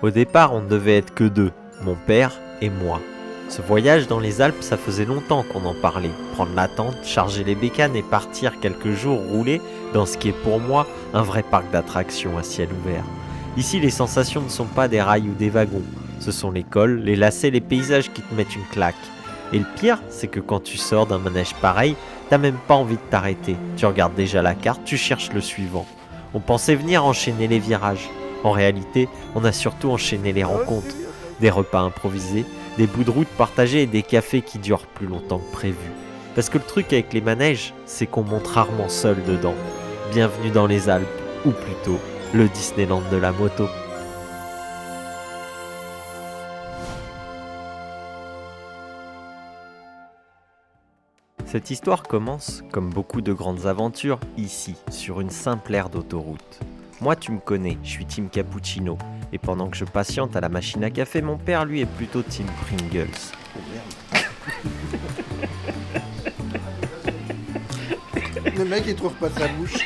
Au départ, on ne devait être que deux, mon père et moi. Ce voyage dans les Alpes, ça faisait longtemps qu'on en parlait. Prendre la tente, charger les bécanes et partir quelques jours rouler dans ce qui est pour moi un vrai parc d'attractions à ciel ouvert. Ici, les sensations ne sont pas des rails ou des wagons. Ce sont les cols, les lacets, les paysages qui te mettent une claque. Et le pire, c'est que quand tu sors d'un manège pareil, t'as même pas envie de t'arrêter. Tu regardes déjà la carte, tu cherches le suivant. On pensait venir enchaîner les virages. En réalité, on a surtout enchaîné les rencontres. Des repas improvisés, des bouts de route partagés et des cafés qui durent plus longtemps que prévu. Parce que le truc avec les manèges, c'est qu'on monte rarement seul dedans. Bienvenue dans les Alpes, ou plutôt le Disneyland de la moto. Cette histoire commence, comme beaucoup de grandes aventures, ici, sur une simple aire d'autoroute. Moi, tu me connais, je suis Team Cappuccino, et pendant que je patiente à la machine à café, mon père, lui, est plutôt Team Pringles. Le mec, il trouve pas sa bouche.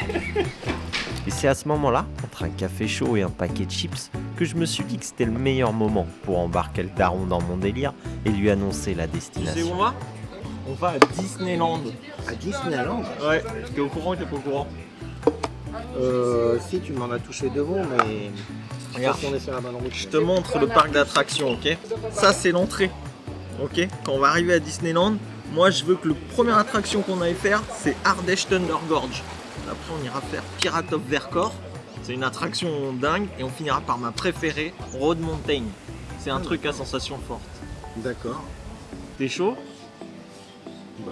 Et c'est à ce moment-là, entre un café chaud et un paquet de chips, que je me suis dit que c'était le meilleur moment pour embarquer le daron dans mon délire et lui annoncer la Tu destination. sais où on va? On va à Disneyland. À Disneyland? Ouais, t'es au courant ou t'es pas au courant? Si, tu m'en as touché deux mots, mais... Regarde, si on est sur la bonne route. je te montre le parc d'attractions, ok? Ça, c'est l'entrée, ok? Quand on va arriver à Disneyland, moi, je veux que la première attraction qu'on aille faire, c'est Ardèche Thunder Gorge. Après, on ira faire Pirate of Vercors. C'est une attraction dingue. Et on finira par ma préférée, Road Mountain. C'est un truc à sensation forte. D'accord. T'es chaud? Bah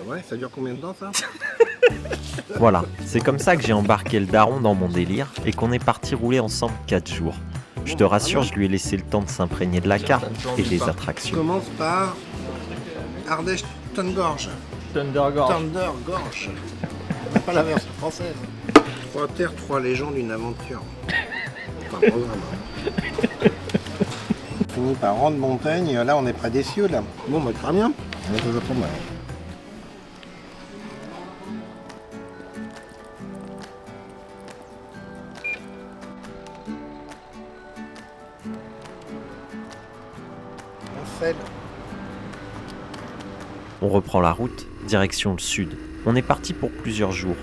ouais, ça dure combien de temps ça? Voilà, c'est comme ça que j'ai embarqué le daron dans mon délire et qu'on est parti rouler ensemble 4 jours. Je te rassure, je lui ai laissé le temps de s'imprégner de la carte et des On attractions. commence par Ardèche Thunder Gorge. Thunder Gorge. Thunder Gorge. Pas la version française. 3 terres, 3 légendes, une aventure. Enfin, programme. On finit par Road Mountain, et là on est près des cieux là. Bon bah très bien. On est toujours pas mal. On fait On reprend la route, direction le sud. On est parti pour plusieurs jours.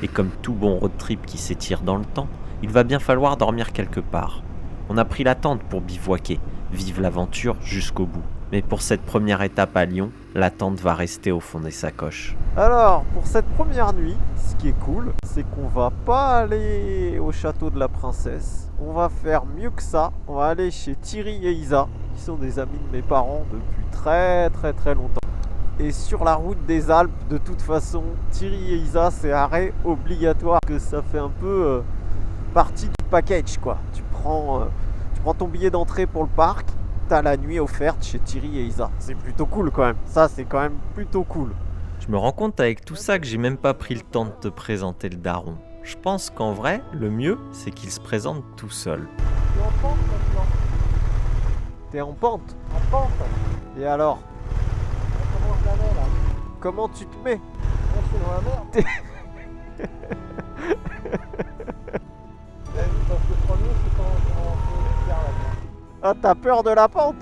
Et comme tout bon road trip qui s'étire dans le temps, il va bien falloir dormir quelque part. On a pris la tente pour bivouaquer, vivre l'aventure jusqu'au bout. Mais pour cette première étape à Lyon, la tente va rester au fond des sacoches. Alors, pour cette première nuit, ce qui est cool, c'est qu'on va pas aller au château de la princesse. On va faire mieux que ça. On va aller chez Thierry et Isa, qui sont des amis de mes parents depuis très longtemps. Et sur la route des Alpes, de toute façon, Thierry et Isa, c'est arrêt obligatoire. Que ça fait un peu partie du package, quoi. Tu prends ton billet d'entrée pour le parc, t'as la nuit offerte chez Thierry et Isa. C'est plutôt cool quand même. Ça, c'est quand même plutôt cool. Je me rends compte avec tout ça que j'ai même pas pris le temps de te présenter le daron. Je pense qu'en vrai, le mieux, c'est qu'il se présente tout seul. T'es en pente maintenant. T'es en pente? En pente. Et alors? Comment je la mets là? Comment tu te mets? Je suis dans la merde. Parce que le premier, c'est quand on perd la merde. Ah, t'as peur de la pente?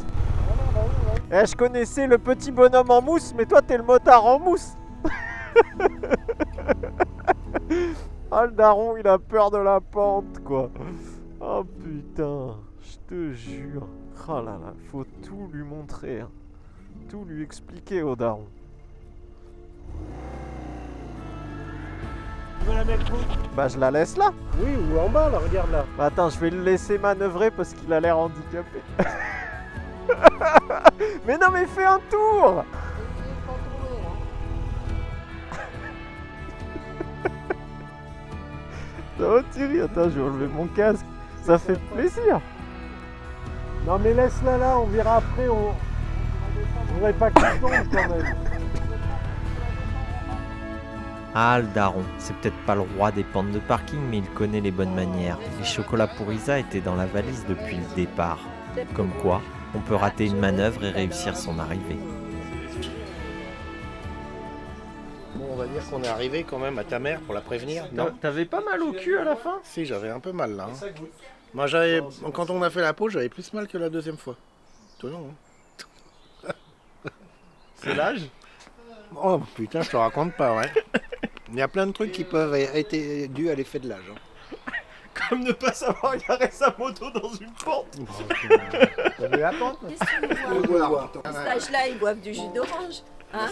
Eh, je connaissais le petit bonhomme en mousse, mais toi t'es le motard en mousse. Ah, le daron, il a peur de la pente, quoi. Oh putain, je te jure. Oh là là, faut tout lui montrer, hein. Tout lui expliquer au daron. Tu veux la mettre où? Bah, je la laisse là. Oui, ou en bas, là, regarde là. Bah, attends, je vais le laisser manœuvrer parce qu'il a l'air handicapé. Mais non, mais fais un tour. Ça va Thierry? Attends, je vais enlever mon casque. Ça fait plaisir. Non, mais laisse-la là, on verra après. On voudrait pas qu'il tombe quand même. Ah, le daron, c'est peut-être pas le roi des pentes de parking, mais il connaît les bonnes manières. Les chocolats pour Isa étaient dans la valise depuis le départ. Comme quoi, on peut rater une manœuvre et réussir son arrivée. Bon, on va dire qu'on est arrivé quand même à ta mère pour la prévenir. Non? T'avais pas mal au cul à la fin? Si, j'avais un peu mal là. Ça goûte. Moi, quand on a fait la pause, j'avais plus mal que la deuxième fois. Toujours, hein. C'est l'âge? Oh putain, je te raconte pas, ouais. Il y a plein de trucs qui peuvent être dus à l'effet de l'âge. Hein. Comme ne pas savoir garer sa moto dans une pente. T'as vu la pente? À cet âge-là, ils boivent du jus d'orange. Hein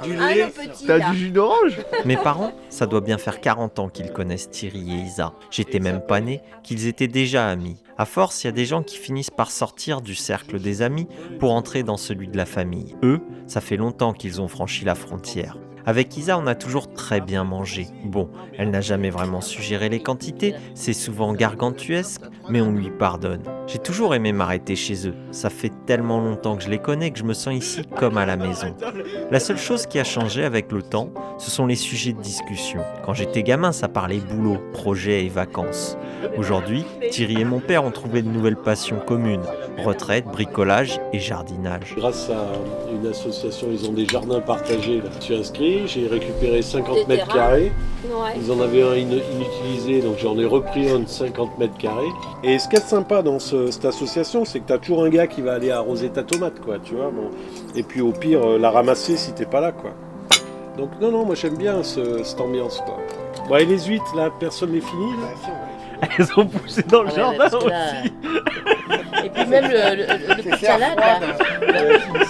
Du Ah, lait. le petit, T'as là. du jus d'orange? Mes parents, ça doit bien faire 40 ans qu'ils connaissent Thierry et Isa. J'étais même pas né, qu'ils étaient déjà amis. À force, il y a des gens qui finissent par sortir du cercle des amis pour entrer dans celui de la famille. Eux, ça fait longtemps qu'ils ont franchi la frontière. Avec Isa, on a toujours très bien mangé. Bon, elle n'a jamais vraiment su gérer les quantités, c'est souvent gargantuesque, mais on lui pardonne. J'ai toujours aimé m'arrêter chez eux. Ça fait tellement longtemps que je les connais que je me sens ici comme à la maison. La seule chose qui a changé avec le temps, ce sont les sujets de discussion. Quand j'étais gamin, ça parlait boulot, projets et vacances. Aujourd'hui, Thierry et mon père ont trouvé de nouvelles passions communes. Retraite, bricolage et jardinage. Grâce à une association, ils ont des jardins partagés. Là. Je suis inscrit, j'ai récupéré 50 Des mètres terrains. carrés. Ouais. Ils en avaient un inutilisé, donc j'en ai repris un de 50 mètres carrés. Et ce qui est sympa dans cette association, c'est que tu as toujours un gars qui va aller arroser ta tomate, quoi, tu vois. Bon. Et puis au pire, la ramasser si t'es pas là, quoi. Donc non, moi j'aime bien cette ambiance, quoi. Bon, et les huîtres, là, personne les finit, là. Elles ont poussé dans le Ouais, jardin parce que là- aussi. Et puis même le coup de salade, là.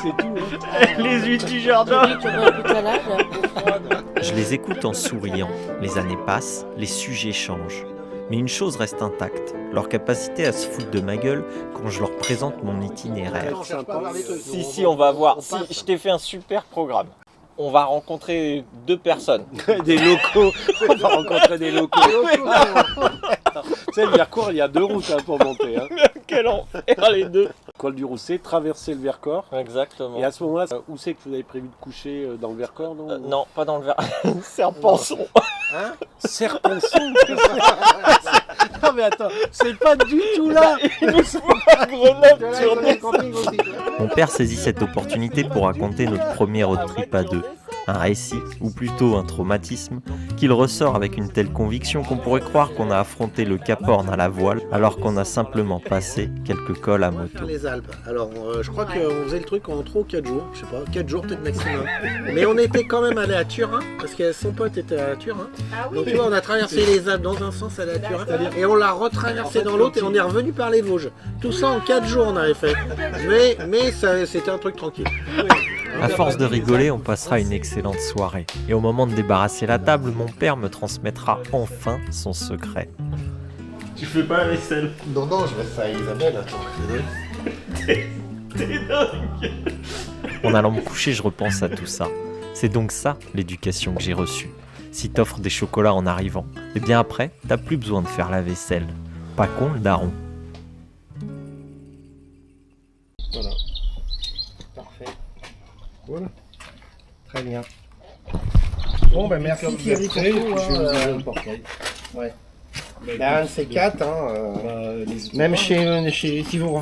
C'est tout, hein. Les huîtres du jardin. Oui, tu vois un coup de salade, là. Je les écoute en souriant. Les années passent, les sujets changent. Mais une chose reste intacte, leur capacité à se foutre de ma gueule quand je leur présente mon itinéraire. On cherche pas vers les trucs. Si, on va voir. Si, je t'ai fait un super programme. On va rencontrer 2 personnes. Des locaux, on va rencontrer des locaux. Tu sais, le Vercors, il y a 2 routes hein, pour monter. Hein. Quel enfer les 2. Col du Rousset, traverser le Vercors. Exactement. Et à ce moment-là, où c'est que vous avez prévu de coucher dans le Vercors, non Non, pas dans le verre. Serpenson. Serpenson. Non mais attends, c'est pas du tout là. Il nous faut pas Grenoble sur Sur des... camping aussi. Mon père saisit cette opportunité pour raconter notre premier road trip à deux. Un récit, ou plutôt un traumatisme, qu'il ressort avec une telle conviction qu'on pourrait croire qu'on a affronté le Cap Horn à la voile alors qu'on a simplement passé quelques cols à moto. Les Alpes. Alors, je crois qu'on faisait le truc en 3 ou 4 jours. Je sais pas, 4 jours peut-être maximum. Mais on était quand même allé à Turin, parce que son pote était à Turin. Ah oui. Donc tu vois, on a traversé les Alpes dans un sens, allé à Turin, et on l'a retraversé dans l'autre, et on est revenu par les Vosges. Tout ça en 4 jours on avait fait. Mais c'était un truc tranquille. À force de rigoler, on passera une excellente soirée. Et au moment de débarrasser la table, mon père me transmettra enfin son secret. Tu fais pas la vaisselle. Non, je vais faire à Isabelle, attends. T'es dingue. En allant me coucher, je repense à tout ça. C'est donc ça, l'éducation que j'ai reçue. Si t'offres des chocolats en arrivant, et bien après, t'as plus besoin de faire la vaisselle. Pas con le daron. Voilà. Parfait. Cool. Très bien. Bon, ben merci Thierry pour tout. Ouais. Ben, un de ces 4, même si vous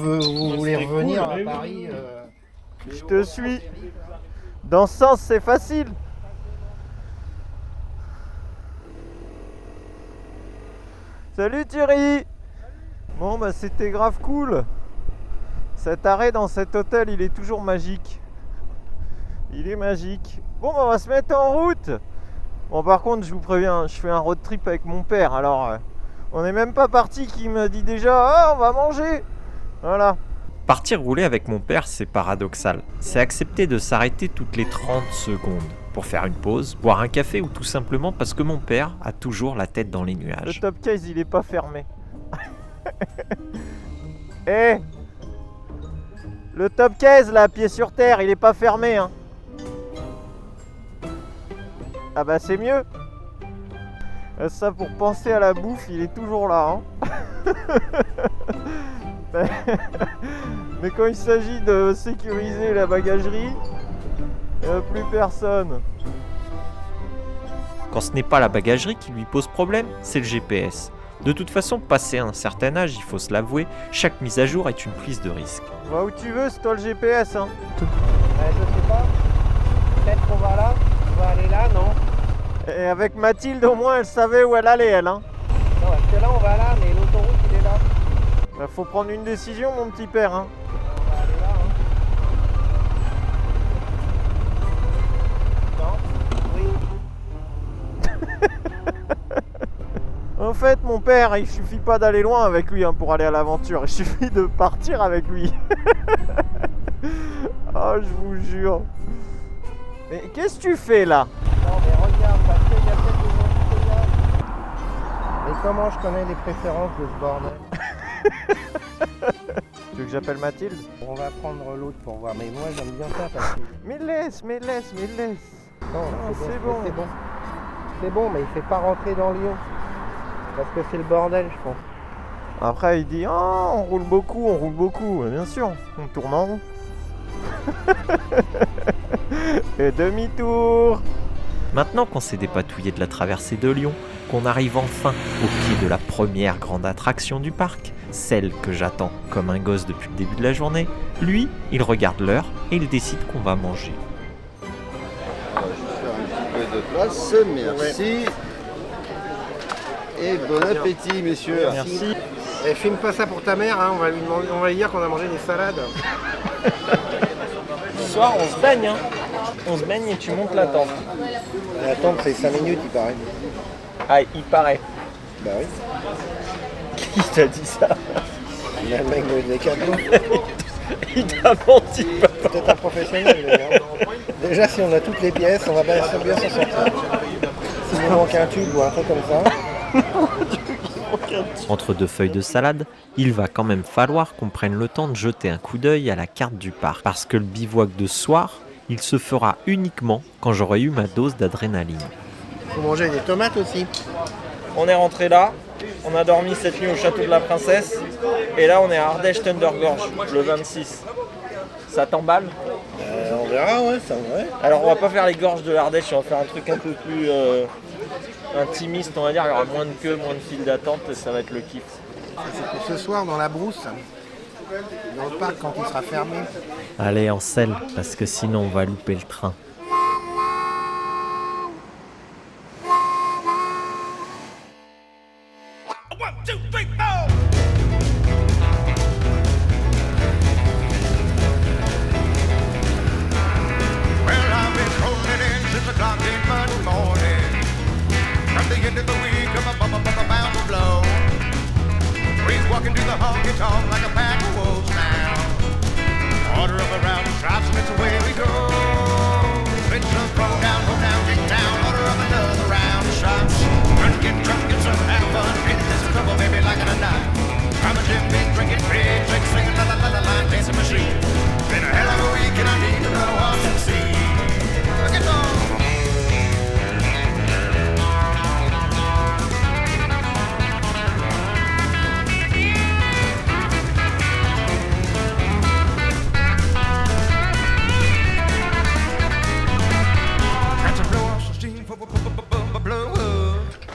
voulez revenir à Paris. Je te suis. Dans ce sens, c'est facile. Salut Thierry. Bon bah c'était grave cool. Cet arrêt dans cet hôtel, il est toujours magique. Il est magique. Bon bah on va se mettre en route. Bon par contre, je vous préviens, je fais un road trip avec mon père. Alors on n'est même pas parti qu'il me dit déjà « Ah, on va manger !» Voilà. Partir rouler avec mon père, c'est paradoxal. C'est accepter de s'arrêter toutes les 30 secondes pour faire une pause, boire un café ou tout simplement parce que mon père a toujours la tête dans les Le nuages. top case, il est pas fermé. Eh, le top case, là, pied sur terre, il est pas fermé, hein. Ah bah c'est mieux. Ça, pour penser à la bouffe, il est toujours là, hein. Mais quand il s'agit de sécuriser la bagagerie, plus personne. Quand ce n'est pas la bagagerie qui lui pose problème, c'est le GPS. De toute façon, passé un certain âge, il faut se l'avouer, chaque mise à jour est une prise de risque. Va où tu veux, c'est toi le GPS, hein. Je sais pas. Peut-être qu'on va là. On va aller là, non? Et avec Mathilde, au moins, elle savait où elle allait, elle, hein. Non, parce que là, on va là, mais l'autoroute, il est là. Faut prendre une décision, mon petit père. Hein. En fait, mon père, il suffit pas d'aller loin avec lui hein, pour aller à l'aventure. Il suffit de partir avec lui. Oh, je vous jure. Mais qu'est-ce que tu fais là? Non mais regarde, parce qu'il y a peut-être des embouteillages. Mais comment je connais les préférences de ce bordel? Tu veux que j'appelle Mathilde? On va prendre l'autre pour voir, mais moi j'aime bien ça parce que... Mais laisse. Non, c'est bon. C'est bon. C'est bon, mais il fait pas rentrer dans Lyon. Parce que c'est le bordel, je pense. Après, il dit, oh, on roule beaucoup. Bien sûr, on tourne en rond. Et demi-tour. Maintenant qu'on s'est dépatouillé de la traversée de Lyon, qu'on arrive enfin au pied de la première grande attraction du parc, celle que j'attends comme un gosse depuis le début de la journée, lui, il regarde l'heure et il décide qu'on va manger. On va juste faire un petit peu de place, merci. Et bon appétit, messieurs. Merci. Et filme pas ça pour ta mère, hein. On va lui dire qu'on a mangé des salades. Ce soir, on se baigne, hein. On se baigne et tu montes la tente. La tente c'est 5 minutes, il paraît. Ah, il paraît. Bah oui. Qui t'a dit ça? Il a le mec de Décathlon. Il t'a menti. Peut-être un professionnel d'ailleurs. Déjà si on a toutes les pièces, on va bien s'en sortir. S'il nous manque un tube ou un truc comme ça. Entre deux feuilles de salade, il va quand même falloir qu'on prenne le temps de jeter un coup d'œil à la carte du parc, parce que le bivouac de ce soir, il se fera uniquement quand j'aurai eu ma dose d'adrénaline. Faut manger des tomates aussi. On est rentré là, on a dormi cette nuit au château de la Princesse, et là on est à Ardèche Thunder Gorge, le 26. Ça t'emballe? On verra, ouais, ça ouais. Alors on va pas faire les gorges de l'Ardèche, on va faire un truc un peu plus intimiste, on va dire. Il y aura moins de queue, moins de files d'attente, et ça va être le kiff. C'est pour ce soir dans la brousse, dans le parc quand il sera fermé. Allez, en selle, parce que sinon on va louper le train.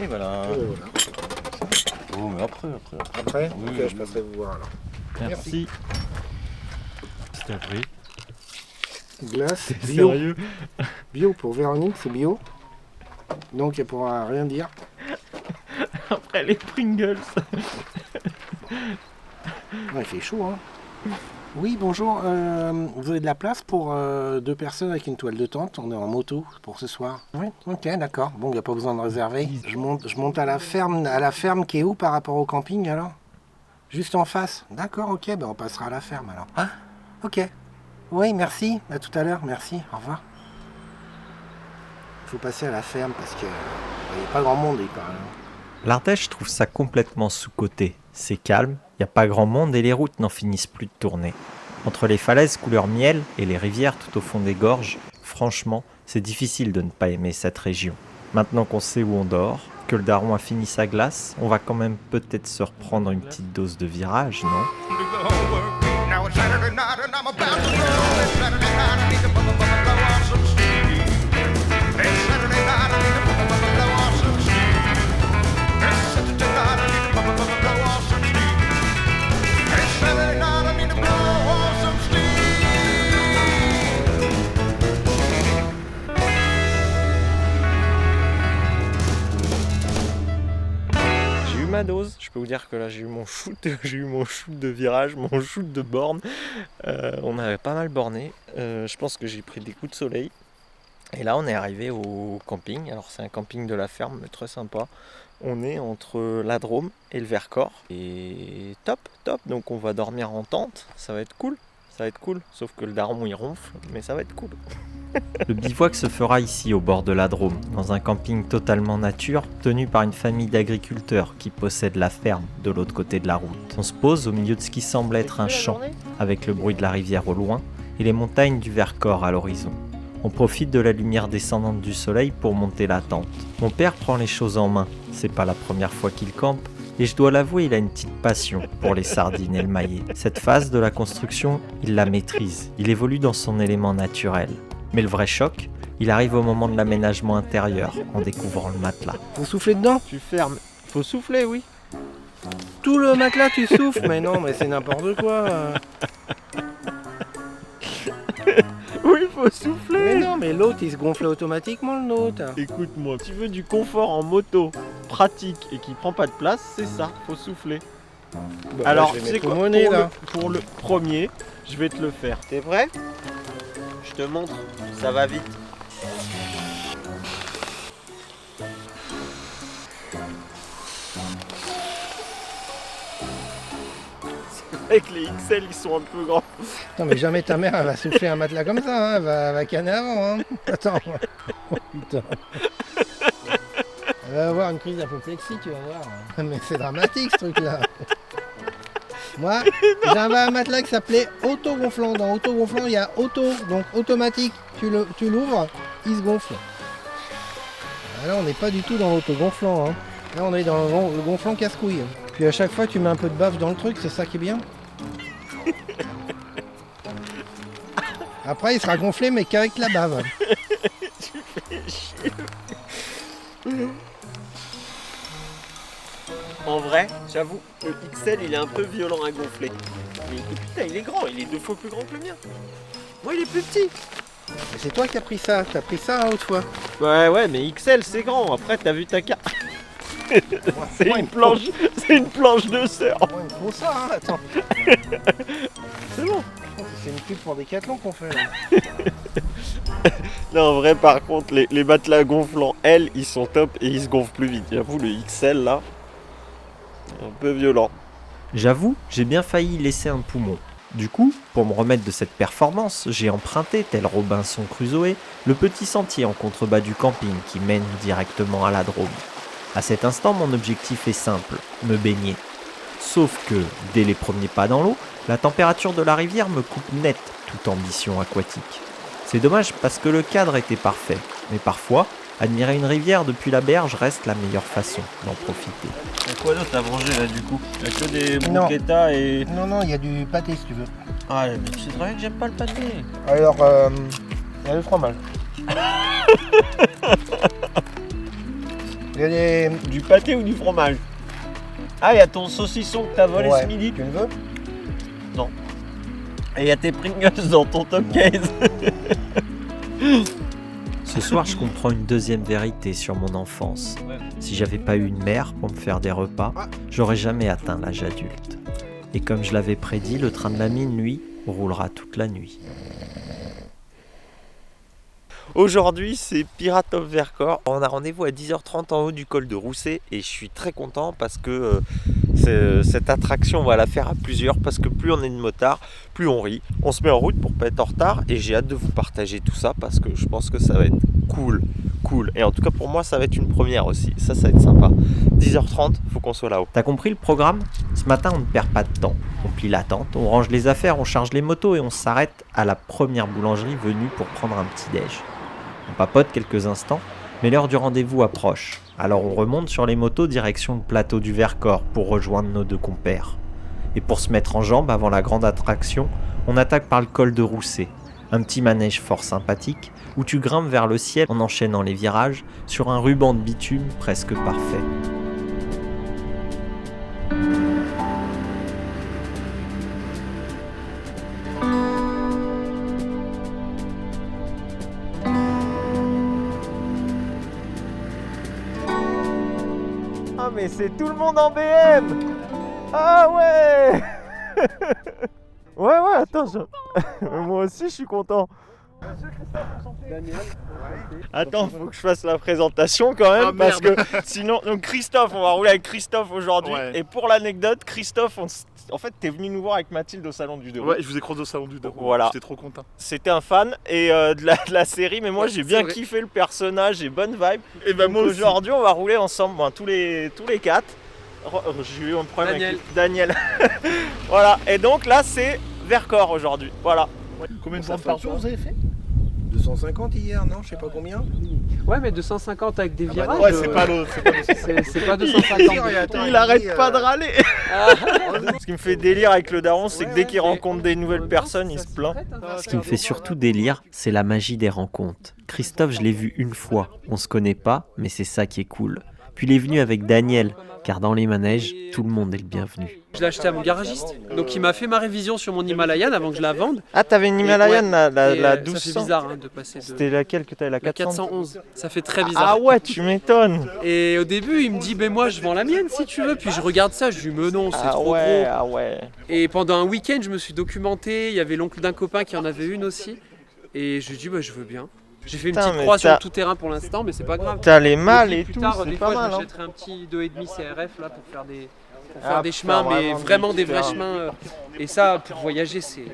Et voilà. Oh, mais après. Après, Oui, ok, oui, je passerai vous voir alors. Merci. C'est un prix. Glace, bio. Sérieux? Bio pour Véronique, c'est bio. Donc elle pourra rien dire. Après les Pringles. Il fait chaud, hein. Oui, bonjour. Vous avez de la place pour 2 personnes avec une toile de tente? On est en moto pour ce soir. Oui, ok, d'accord. Bon, il n'y a pas besoin de réserver. Je monte à la ferme qui est où par rapport au camping alors? Juste en face. D'accord, ok, ben on passera à la ferme alors. Ah, ok. Oui, merci. À tout à l'heure, merci. Au revoir. Il faut passer à la ferme parce que il n'y a pas grand monde, il paraît. L'Ardèche trouve ça complètement sous-coté. C'est calme, il n'y a pas grand monde et les routes n'en finissent plus de tourner. Entre les falaises couleur miel et les rivières tout au fond des gorges, franchement, c'est difficile de ne pas aimer cette région. Maintenant qu'on sait où on dort, que le daron a fini sa glace, on va quand même peut-être se reprendre une petite dose de virage, non? J'ai eu ma dose, je peux vous dire que là j'ai eu mon shoot, de virage, mon shoot de borne. On avait pas mal borné. Je pense que j'ai pris des coups de soleil. Et là on est arrivé au camping. Alors c'est un camping de la ferme, mais très sympa. On est entre la Drôme et le Vercors. Et top. Donc on va dormir en tente. Ça va être cool. Sauf que le daron il ronfle, mais ça va être cool. Le bivouac se fera ici au bord de la Drôme, dans un camping totalement nature, tenu par une famille d'agriculteurs qui possède la ferme de l'autre côté de la route. On se pose au milieu de ce qui semble être un champ, avec le bruit de la rivière au loin et les montagnes du Vercors à l'horizon. On profite de la lumière descendante du soleil pour monter la tente. Mon père prend les choses en main, c'est pas la première fois qu'il campe, et je dois l'avouer, il a une petite passion pour les sardines et le maillet. Cette phase de la construction, il la maîtrise, il évolue dans son élément naturel. Mais le vrai choc, il arrive au moment de l'aménagement intérieur, en découvrant le matelas. Vous soufflez dedans? Tu fermes. Faut souffler, oui. Tout le matelas, tu souffles? Mais non, mais c'est n'importe quoi. Oui, faut souffler. Mais non, mais l'autre, il se gonfle automatiquement, le nôtre. Écoute-moi, tu veux du confort en moto, pratique et qui prend pas de place, c'est ça, faut souffler. Bah, Alors, je vais c'est mettre quoi mon nez, là. pour le premier, je vais te le faire. T'es prêt? Je te montre, ça va vite. C'est vrai que les XL ils sont un peu grands. Non, mais jamais ta mère, elle va souffler un matelas comme ça, hein. Elle va canner avant, hein. Attends. Oh, putain. Elle va avoir une crise d'apoplexie, tu vas voir. Mais c'est dramatique, ce truc-là. Moi, j'avais un matelas qui s'appelait autogonflant. Dans autogonflant, il y a auto, donc automatique. Tu l'ouvres, il se gonfle. Là, on n'est pas du tout dans l'autogonflant. Hein. Là, on est dans le gonflant casse-couille. Puis à chaque fois, tu mets un peu de bave dans le truc, c'est ça qui est bien. Après, il sera gonflé, mais qu'avec la bave. Tu fais chier. En vrai, j'avoue, le XL il est un peu violent à gonfler. Mais putain, il est grand, il est 2 fois plus grand que le mien. Moi, il est plus petit. Mais c'est toi qui as pris ça. T'as pris ça autrefois. Ouais, mais XL c'est grand. Après, t'as vu ta carte. C'est une planche de surf. Ouais, il faut ça, hein. Attends. C'est bon. C'est une pub pour Décathlon qu'on fait là. Non, en vrai, par contre, les matelas gonflants, ils sont top et ils se gonflent plus vite. J'avoue, le XL là, c'est un peu violent. J'avoue, j'ai bien failli laisser un poumon. Du coup, pour me remettre de cette performance, j'ai emprunté, tel Robinson Crusoe, le petit sentier en contrebas du camping qui mène directement à la Drôme. À cet instant, mon objectif est simple, me baigner. Sauf que, dès les premiers pas dans l'eau, la température de la rivière me coupe net toute ambition aquatique. C'est dommage parce que le cadre était parfait, mais parfois, admirer une rivière depuis la berge reste la meilleure façon d'en profiter. Et quoi d'autre à manger là du coup? Il y a que des Non. bruschettas et... Non, il y a du pâté si tu veux. Ah mais c'est vrai que j'aime pas le pâté. Alors, il y a le fromage. Il y a des... Du pâté ou du fromage? Ah, il y a ton saucisson que t'as volé Ouais. ce midi. Tu le veux? Et il y a tes Pringles dans ton top case. Ce soir, je comprends une deuxième vérité sur mon enfance. Si j'avais pas eu une mère pour me faire des repas, j'aurais jamais atteint l'âge adulte. Et comme je l'avais prédit, le train de la mine, lui, roulera toute la nuit. Aujourd'hui, c'est Pirate of Vercors. On a rendez-vous à 10h30 en haut du col de Rousset et je suis très content parce que cette attraction, on va la faire à plusieurs parce que plus on est de motards, plus on rit. On se met en route pour pas être en retard et j'ai hâte de vous partager tout ça parce que je pense que ça va être cool. Et en tout cas, pour moi, ça va être une première aussi. Ça va être sympa. 10h30, faut qu'on soit là-haut. T'as compris le programme? Ce matin, on ne perd pas de temps. On plie la tente, on range les affaires, on charge les motos et on s'arrête à la première boulangerie venue pour prendre un petit déj. On papote quelques instants, mais l'heure du rendez-vous approche. Alors on remonte sur les motos direction le plateau du Vercors pour rejoindre nos deux compères. Et pour se mettre en jambes avant la grande attraction, on attaque par le col de Rousset. Un petit manège fort sympathique où tu grimpes vers le ciel en enchaînant les virages sur un ruban de bitume presque parfait. Un mais c'est tout le monde en BM. Ah ouais. Ouais, attends, moi aussi je suis content. Attends, faut que je fasse la présentation quand même, parce que sinon... Donc Christophe, on va rouler avec Christophe aujourd'hui. Ouais. Et pour l'anecdote, Christophe, en fait, t'es venu nous voir avec Mathilde au Salon du 2 roues. Ouais, je vous ai croisé au Salon du 2 roues. Voilà. J'étais trop content. C'était un fan et de la série, mais moi j'ai bien kiffé le personnage et bonne vibe. Et ben moi aujourd'hui, on va rouler ensemble, tous les 4. J'ai eu un problème avec Daniel. Voilà, et donc là c'est Vercors aujourd'hui. Voilà. Combien de bandes par jour vous avez fait ? 250 hier, non? Je sais pas combien. Ouais, mais 250 avec des virages. Ouais, c'est pas l'autre. C'est pas 250. Il arrête pas de râler. Ce qui me fait délire avec le daron, c'est que dès qu'il rencontre des nouvelles personnes, il se plaint. Ce qui me fait surtout délire, c'est la magie des rencontres. Christophe, je l'ai vu une fois. On se connaît pas, mais c'est ça qui est cool. Puis il est venu avec Daniel, car dans les manèges, tout le monde est le bienvenu. Je l'ai acheté à mon garagiste, donc il m'a fait ma révision sur mon Himalayan avant que je la vende. Ah, t'avais une Himalayan, la 1200. Ça fait bizarre de passer de... C'était laquelle que t'avais, la 411. Ça fait très bizarre. Ah ouais, tu m'étonnes. Et au début, il me dit, moi je vends la mienne si tu veux. Puis je regarde ça, je lui dis, mais non, c'est trop gros. Ah ouais. Et pendant un week-end, je me suis documenté. Il y avait l'oncle d'un copain qui en avait une aussi. Et je lui dis, je veux bien. J'ai fait une petite croix sur le tout-terrain pour l'instant, mais c'est pas grave. T'as les mâles et plus tout, tard, c'est des pas fois, mal. Je m'achèterai un petit 2,5 CRF là pour faire des chemins, mais vraiment des vrais chemins. Et ça, pour voyager, c'est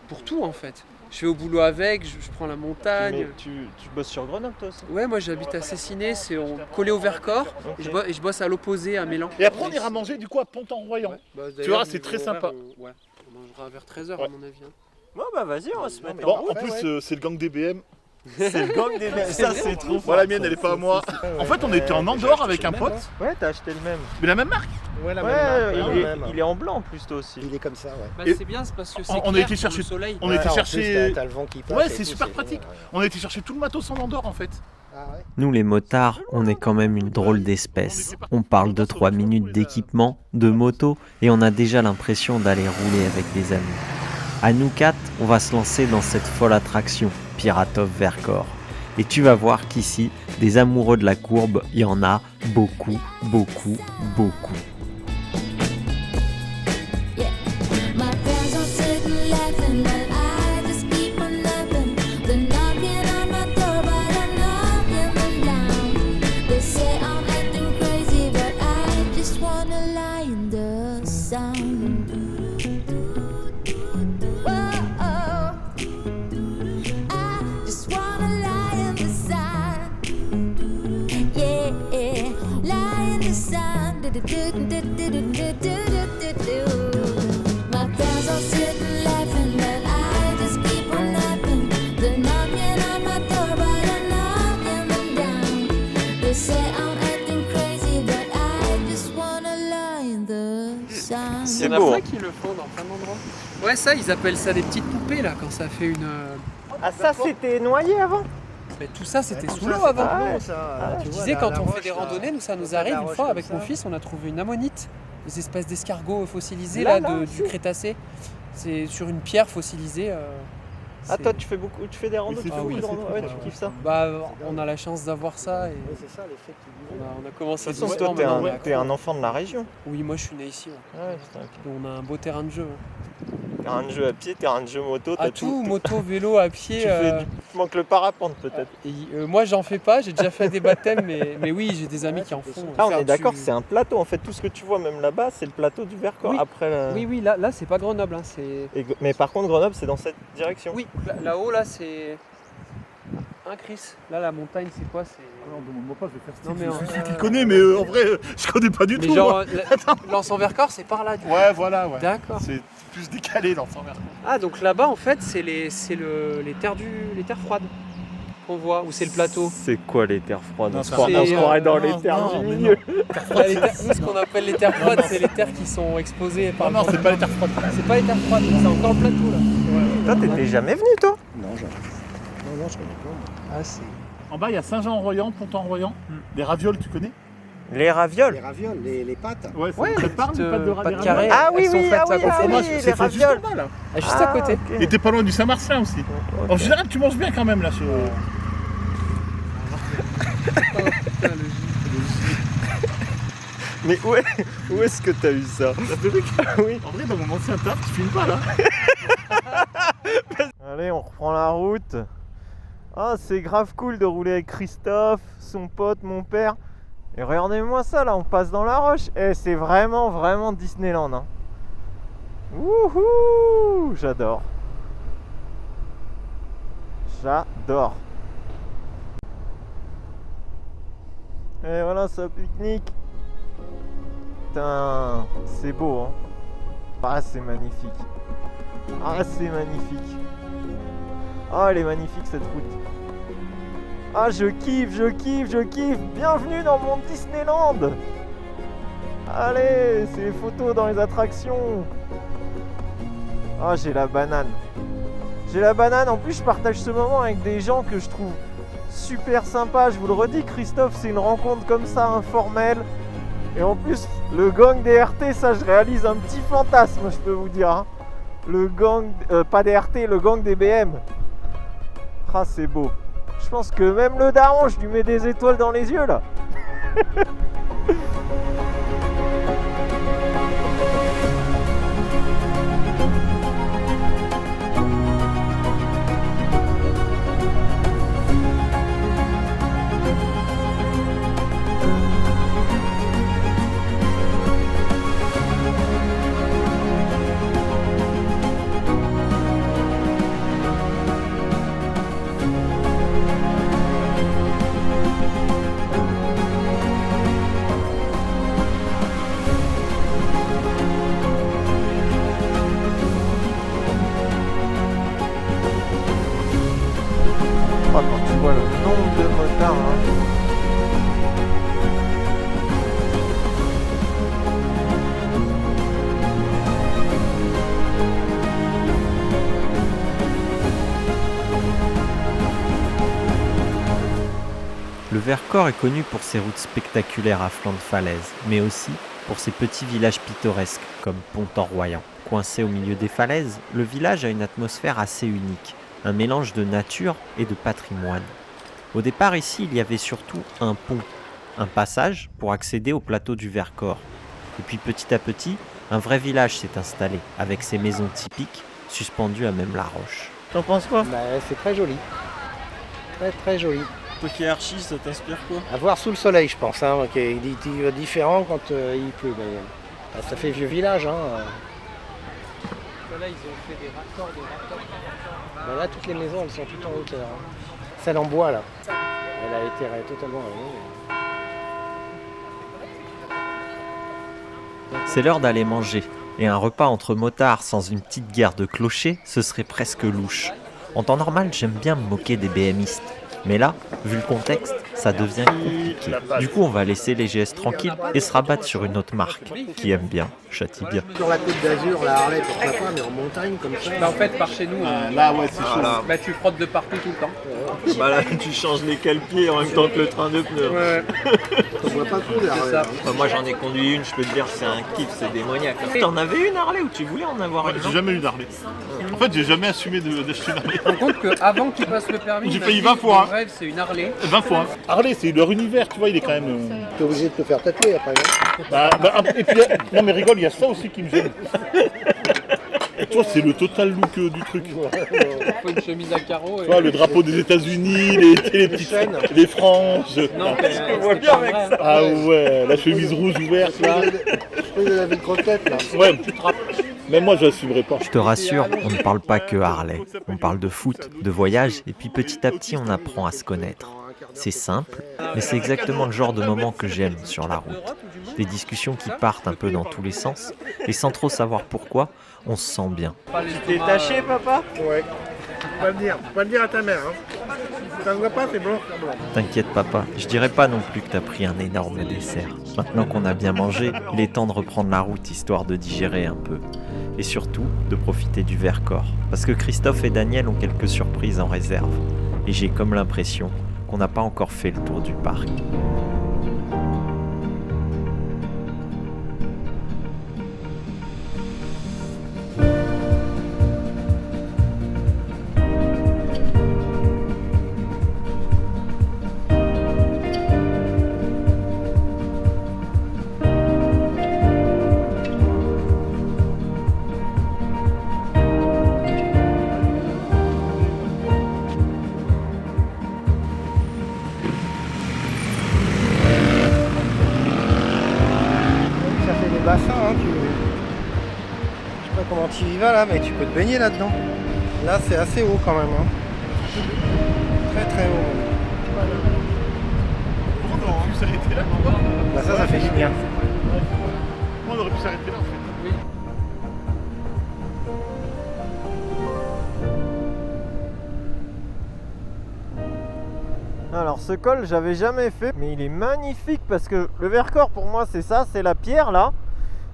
pour tout en fait. Je vais au boulot avec, je prends la montagne. Mais tu bosses sur Grenoble toi aussi? Ouais, moi j'habite à Cessiné, c'est collé au Vercors. Okay. Et je bosse à l'opposé à Mélan. Et après on ira manger du coup à Pont-en-Royan. Ouais. Tu verras, c'est très sympa. On mangera vers 13h à mon avis. Bon bah vas-y, on va se mettre en route. En plus, c'est le gang des BM. C'est le gang des BM. Ça c'est trop fort. Moi la mienne elle est pas à moi. En fait on était en Andorre avec un pote. Ouais, t'as acheté le même. Mais la même marque? Ouais, la même marque. Il est en blanc en plus toi aussi. Il est comme ça, ouais. Bah, c'est bien, c'est parce que c'est on a été chercher le soleil. On a été chercher. T'as le vent qui passe. Ouais, c'est super pratique. On a été chercher tout le matos en Andorre en fait. Nous les motards, on est quand même une drôle d'espèce. On parle de 3 minutes d'équipement, de moto, et on a déjà l'impression d'aller rouler avec des amis. À nous 4, on va se lancer dans cette folle attraction, Piratov Vercors. Et tu vas voir qu'ici, des amoureux de la courbe, il y en a beaucoup. Il y en a plein qui le font dans plein d'endroits. Ouais, ça, ils appellent ça des petites poupées là, quand ça fait une. Ah, ça c'était noyé avant? Mais tout ça c'était sous l'eau avant. Je disais, quand on fait des randonnées, nous ça nous arrive une fois avec mon fils, on a trouvé une ammonite, des espèces d'escargots fossilisés là, du Crétacé. C'est sur une pierre fossilisée. Ah, toi tu fais des randos? Oui, ouais, tu kiffes ça? Bah, on a la chance d'avoir ça. Et c'est ça l'effet qui on a commencé de toute façon, toi t'es un enfant de la région. Oui, moi je suis né ici. Ouais, putain, okay. On a un beau terrain de jeu. Terrain de jeu à pied, terrain de jeu moto, t'as tout. Moto, vélo, à pied. Tu manques le parapente peut-être. Moi j'en fais pas, j'ai déjà fait des baptêmes, mais oui, j'ai des amis qui en font. Ah, on est d'accord, c'est un plateau en fait, tout ce que tu vois même là-bas, c'est le plateau du Vercors. Oui. Après, oui, là c'est pas Grenoble. Mais par contre, Grenoble c'est dans cette direction. Oui, là-haut là c'est. Un Chris, là la montagne c'est quoi? C'est... Non, demande-moi pas, je vais faire non, mais c'est qui connaît, mais en vrai, je connais pas du tout. Genre, l'Anse-en-Vercors c'est par là. Ouais, voilà, ouais. D'accord. C'est plus décalé l'Anse-en-Vercors. Ah, donc là-bas en fait c'est les terres froides qu'on voit, ou c'est le plateau. C'est quoi les terres froides? On se croirait dans les terres du milieu. Nous, ce qu'on appelle les terres froides, c'est les terres qui sont exposées par. Non, c'est pas les terres froides. C'est pas les terres froides, c'est encore le plateau là. Toi, t'étais jamais venu, toi? Non, jamais. Non, je connais pas. Ah, c'est. En bas, il y a Saint-Jean-en-Royan, Pont-en-Royan. Les ravioles, tu connais? Les ravioles? Les ravioles, les pâtes. Ouais, ça te parle, les pâtes de carré. Ah oui, les ravioles. Juste à côté. Et t'es pas loin du Saint-Marcelin aussi. En général, tu manges bien quand même là. Mais où est-ce que t'as eu ça? Oui. En vrai, dans mon ancien taf, tu filmes pas là. Allez, on reprend la route. Ah, c'est grave cool de rouler avec Christophe, son pote, mon père. Et regardez-moi ça, là, on passe dans la roche. Eh, c'est vraiment Disneyland, hein. Wouhou! J'adore. J'adore. Et voilà, ça pique-nique. Putain, c'est beau, hein. Ah, c'est magnifique. Ah, c'est magnifique. Ah, elle est magnifique cette route. Ah, je kiffe. Bienvenue dans mon Disneyland. Allez, c'est les photos dans les attractions. Ah, j'ai la banane. En plus, je partage ce moment avec des gens que je trouve super sympas. Je vous le redis, Christophe, c'est une rencontre comme ça, informelle. Et en plus, le gang des RT, ça, je réalise un petit fantasme, je peux vous dire. Hein. Le gang, pas des RT, le gang des BM. Ah, c'est beau. Je pense que même le daron, je lui mets des étoiles dans les yeux, là. Quand tu vois le nombre de motards, hein. Le Vercors est connu pour ses routes spectaculaires à flanc de falaise, mais aussi pour ses petits villages pittoresques comme Pont-en-Royan. Coincé au milieu des falaises, le village a une atmosphère assez unique, un mélange de nature et de patrimoine. Au départ ici, il y avait surtout un pont, un passage pour accéder au plateau du Vercors. Et puis petit à petit, un vrai village s'est installé, avec ses maisons typiques suspendues à même la roche. T'en penses quoi? C'est très joli. Très joli. Toi qui es archi, ça t'inspire quoi? À voir sous le soleil, je pense. Hein, il est différent quand il pleut. Mais, ça fait vieux village. Hein. Là, ils ont fait des raccords. Là, toutes les maisons, elles sont toutes en hauteur. Hein. Celle en bois, là, elle a été totalement rénovée. C'est l'heure d'aller manger, et un repas entre motards sans une petite guerre de clochers, ce serait presque louche. En temps normal, j'aime bien me moquer des BMistes. Mais là, vu le contexte, ça devient compliqué. Du coup, on va laisser les GS tranquilles et se rabattre sur une autre marque qui aime bien, châtie bien. Sur la côte d'Azur, la Harley, pourquoi pas, mais en montagne comme ça. Bah en fait, par chez nous, là, ouais, c'est chaud. Bah, tu frottes de partout tout le temps. Bah là, tu changes les cale-pieds en même temps que le train de pneus. Ouais. On voit pas trop, la Harley. Bah, moi, j'en ai conduit une, je peux te dire, c'est un kiff, c'est démoniaque. T'en avais une Harley ou tu voulais en avoir une? J'ai jamais eu d'Harley. En fait, j'ai jamais assumé d'acheter une Harley. Tu te rends compte qu'avant que tu passes le permis, J'ai failli 20 fois. mon rêve, c'est une Harley. 20 fois. Harley, c'est leur univers, tu vois, il est quand même. T'es obligé de te faire tatouer après. Et puis, non mais rigole, il y a ça aussi qui me gêne. Tu vois, c'est le total look du truc. Il faut une chemise à carreaux. Tu vois, le drapeau des États-Unis, les petites les franges. Non, mais je vois bien avec ça. Ah ouais, la chemise rouge ouverte là. Je fais de la vie de croquette là. Ouais, même moi je l'assumerai pas. Je te rassure, on ne parle pas que Harley. On parle de foot, de voyage, et puis petit à petit, on apprend à se connaître. C'est simple, mais c'est exactement le genre de moment que j'aime sur la route. Des discussions qui partent un peu dans tous les sens, et sans trop savoir pourquoi, on se sent bien. T'es taché, papa? Ouais. Faut pas le dire à ta mère. Hein. Ça ne voit pas, c'est blanc. T'inquiète papa, je dirais pas non plus que t'as pris un énorme dessert. Maintenant qu'on a bien mangé, il est temps de reprendre la route histoire de digérer un peu. Et surtout, de profiter du Vercors. Parce que Christophe et Daniel ont quelques surprises en réserve. Et j'ai comme l'impression qu'on n'a pas encore fait le tour du parc. y vas là, mais tu peux te baigner là-dedans. Là, c'est assez haut quand même. Hein. Très très haut. On aurait pu s'arrêter là. Bah ça fait du bien. On aurait pu s'arrêter là en fait. Alors ce col j'avais jamais fait, mais il est magnifique parce que le Vercors pour moi c'est ça, c'est la pierre là.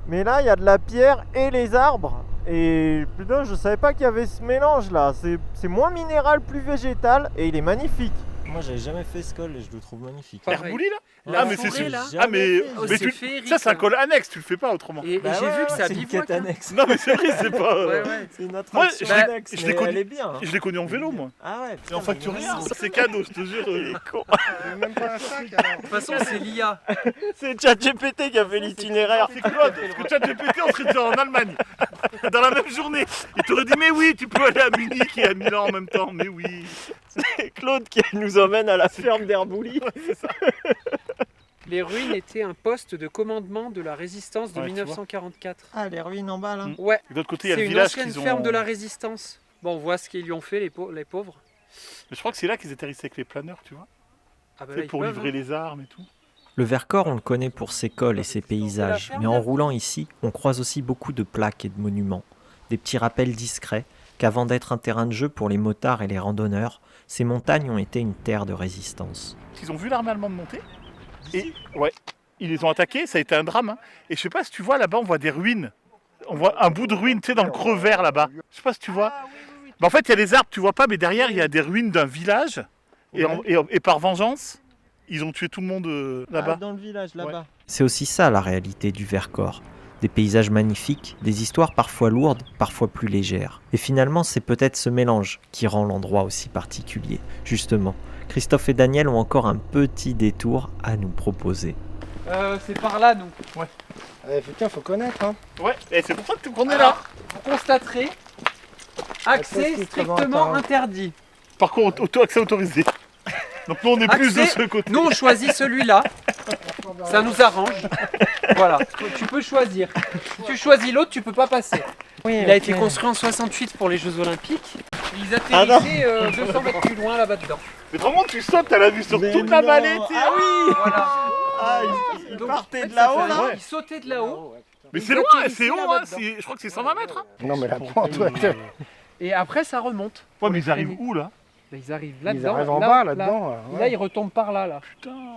Mais là il y a de la pierre et les arbres. Et putain je savais pas qu'il y avait ce mélange là. C'est moins minéral, plus végétal et il est magnifique. Moi j'avais jamais fait ce col et je le trouve magnifique. Herbouli là La Ah mais forêt, c'est là. Ah mais, Oh, mais c'est féerique, ça c'est un hein. col annexe, tu le fais pas autrement. Et j'ai vu que ça c'est une bivouac. quête annexe. Non mais c'est vrai, c'est pas... Ouais, ouais. C'est une Moi, attraction je l'ai- annexe, je l'ai mais connu- elle est bien. Je l'ai connu en vélo moi. Ah ouais. Et en facture rien, c'est cadeau, je te jure. Même pas un sac alors. De toute façon, c'est l'IA. C'est ChatGPT qui a fait l'itinéraire. C'est Claude, parce que ChatGPT on serait déjà en Allemagne. Dans la même journée. Il t'aurait dit mais oui, tu peux aller à Munich et à Milan en même temps, mais oui. C'est Claude qui nous emmène à la ferme d'Herbouli. Les ruines étaient un poste de commandement de la résistance de Ouais, tu vois. 1944. Ah les ruines en bas là. Ouais, Et de l'autre côté, il y a c'est le une village ancienne qu'ils ont... ferme de la résistance. Bon, on voit ce qu'ils lui ont fait, les pauvres. Mais je crois que c'est là qu'ils atterrissaient avec les planeurs, tu vois. Ah bah Tu là, sais, ils pour peuvent, livrer hein. les armes et tout. Le Vercors, on le connaît pour ses cols et ses paysages, mais en roulant ici, on croise aussi beaucoup de plaques et de monuments. Des petits rappels discrets qu'avant d'être un terrain de jeu pour les motards et les randonneurs, ces montagnes ont été une terre de résistance. Ils ont vu l'armée allemande monter. Et ouais, ils les ont attaqués, ça a été un drame. Hein. Et je sais pas si tu vois, là-bas, on voit des ruines. On voit un bout de ruine, tu sais, dans le creux vert là-bas. Je sais pas si tu vois. Bah, en fait, il y a des arbres, tu vois pas, mais derrière, il y a des ruines d'un village. Et par vengeance, ils ont tué tout le monde là-bas. Dans le village là-bas. C'est aussi ça la réalité du Vercors. Des paysages magnifiques, des histoires parfois lourdes, parfois plus légères. Et finalement, c'est peut-être ce mélange qui rend l'endroit aussi particulier. Justement, Christophe et Daniel ont encore un petit détour à nous proposer. C'est par là, nous. Putain, faut connaître hein. Ouais, et c'est pour ça qu'on est là. Vous constaterez, accès strictement interdit. Par contre, accès autorisé. Donc nous, on est plus de ce côté. Nous, on choisit celui-là. Ça nous arrange. Voilà, tu peux choisir. Si tu choisis l'autre, tu peux pas passer. Il a été construit en 68 pour les Jeux Olympiques. Ils atterrissaient 200 mètres plus loin là-bas dedans. Mais vraiment, tu sautes, t'as la vue sur toute la vallée. Ah oui. Voilà. Ah, il Donc, partait en fait, de là-haut ça fait- là. Ils sautaient de là-haut. Mais Ils c'est loin, atterrissaient c'est haut, là-bas hein, dedans. je crois que c'est 120 mètres. Hein. Non mais la pente, ouais. Et après, ça remonte. Ouais, mais ils arrivent où là? Là, ils arrivent Ils là-dedans. arrivent en bas là-dedans. Et là, ils retombent par là, là.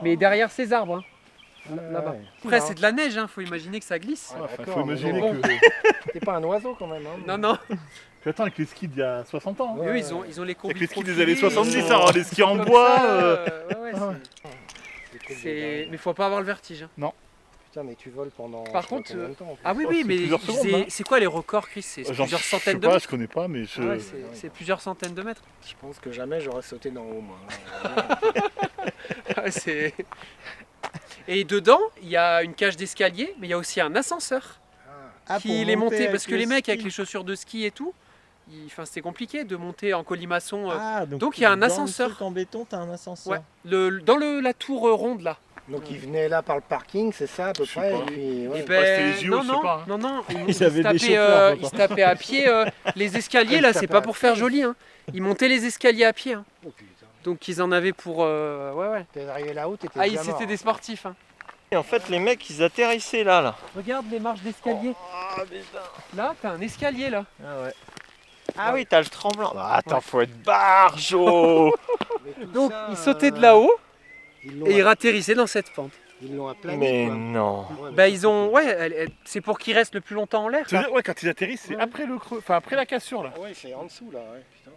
Mais derrière ces arbres, hein. Là-bas. Après, c'est de la neige, hein. Faut imaginer que ça glisse. Faut imaginer bon. que... T'es pas un oiseau quand même. Hein. Non, non. Puis attends, avec les skis d'il y a 60 ans. Et eux, ils ont les combis Avec les skis des profilés, années 70, ils- hein, les skis en comme bois. ça, Mais faut pas avoir le vertige. Hein. Putain, mais tu voles pendant. Par je sais pas contre, combien de temps, en plus. Ah oui, Oh, oui, c'est mais plusieurs secondes, hein. c'est quoi les records, Chris? C'est J'en plusieurs sais centaines de pas, mètres. je connais pas, mais Ah ouais, c'est plusieurs centaines de mètres. Je pense que jamais j'aurais sauté d'en haut moi. Ouais, c'est- Et dedans, il y a une cage d'escalier, mais il y a aussi un ascenseur qui les montait. Parce que les mecs avec les chaussures de ski et tout, enfin, c'était compliqué de monter en colimaçon. Donc, il y a un dans le ascenseur. truc en béton, t'as un ascenseur. Ouais. Dans la tour ronde là. Donc ils venaient là par le parking, c'est ça à peu Je sais près. pas. Et puis, ouais. Et ben, c'était les JO, non, je sais non, pas, hein. non, Ils avaient des chauffeurs, ils se tapaient à pied les escaliers là, c'est pas pour faire joli. Hein. Ils montaient les escaliers à pied. Hein. Oh, putain. Donc ils en avaient pour. Ouais. T'es arrivé là-haut, t'étais Ah, déjà mort. c'était des sportifs. Hein. Et en fait les mecs ils atterrissaient là. Regarde les marches d'escalier. Là, t'as un escalier là. Ah oui t'as le tremblant. Ah, attends faut être barjo. Mais tout Donc ça, ils sautaient de là-haut ils l'ont et ils atterrissaient dans cette pente. ils l'ont aplani. Mais quoi. non. Ouais, mais Bah ça, ils ont. Ouais, c'est pour qu'ils restent le plus longtemps en l'air. C'est-à-dire, ouais, quand ils atterrissent, c'est après le creux, enfin après la cassure là. Ouais, c'est en dessous là, ouais, putain.